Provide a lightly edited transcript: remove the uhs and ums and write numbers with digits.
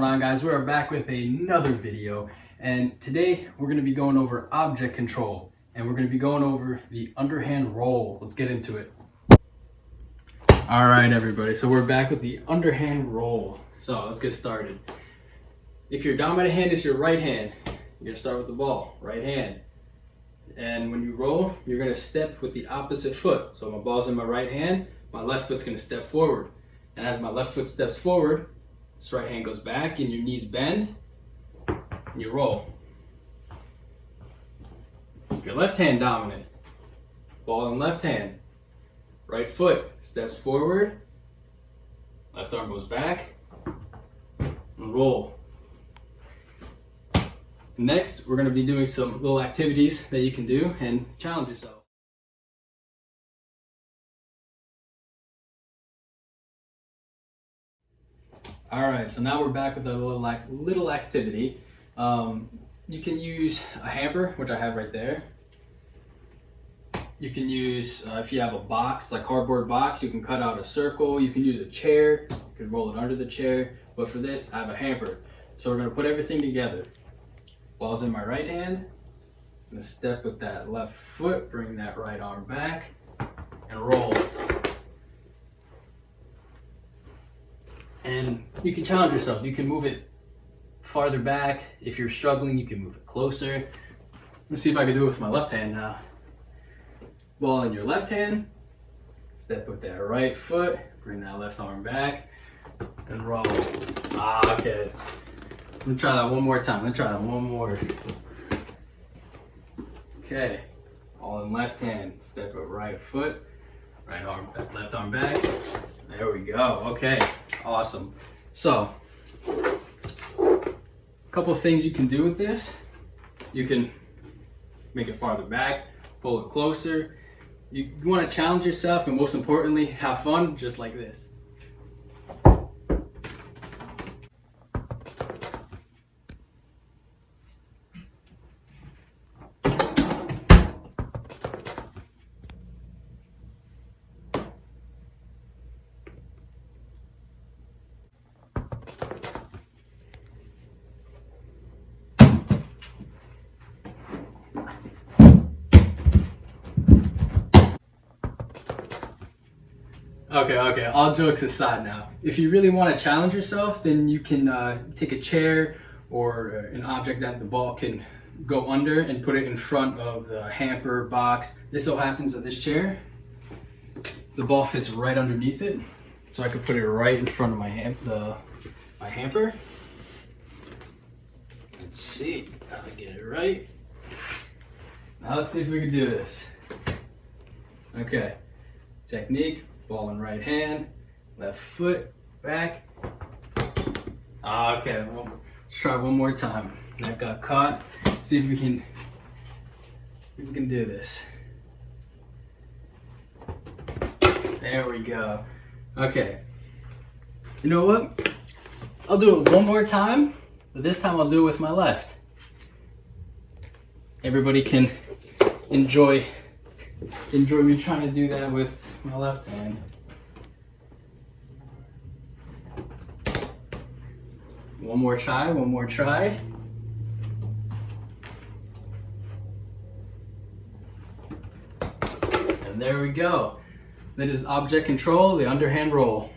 going on, guys? We are back with another video, and today we're going to be going over object control, and we're going to be going over the underhand roll. Let's get into it. All right, everybody, so we're back with the underhand roll. So let's get started. If your dominant hand is your right hand, you're going to start with the ball, right hand. And when you roll, you're going to step with the opposite foot. So my ball's in my right hand, my left foot's going to step forward. And as my left foot steps forward, this right hand goes back and your knees bend and you roll. Your left hand dominant, ball in left hand, right foot steps forward, left arm goes back, and roll. Next, we're going to be doing some little activities that you can do and challenge yourself. All right, so now we're back with a little activity. You can use a hamper, which I have right there. You can use, if you have a box, like cardboard box, you can cut out a circle. You can use a chair, you can roll it under the chair. But for this, I have a hamper. So we're gonna put everything together. Ball's in my right hand. I'm gonna step with that left foot, bring that right arm back, and roll. And you can challenge yourself. You can move it farther back. If you're struggling, you can move it closer. Let's see if I can do it with my left hand now. Ball in your left hand. Step with that right foot. Bring that left arm back and roll. Okay. Let me try that one more time. Let's try that one more. Okay. Ball in left hand. Step with right foot. Right arm, left arm back. There we go. Okay, awesome. So, a couple things you can do with this. You can make it farther back, pull it closer. You want to challenge yourself, and most importantly, have fun, just like this. Okay, all jokes aside now. If you really want to challenge yourself, then you can take a chair or an object that the ball can go under and put it in front of the hamper box. This so happens that this chair, the ball fits right underneath it. So I could put it right in front of my hamper. Let's see how to get it right. Now let's see if we can do this. Okay, technique. Ball in right hand, left foot, back. Okay, well, let's try one more time. That got caught. Let's see if we can do this. There we go. Okay. You know what? I'll do it one more time, but this time I'll do it with my left. Everybody can enjoy me trying to do that with my left hand. One more try. And there we go. That is object control, the underhand roll.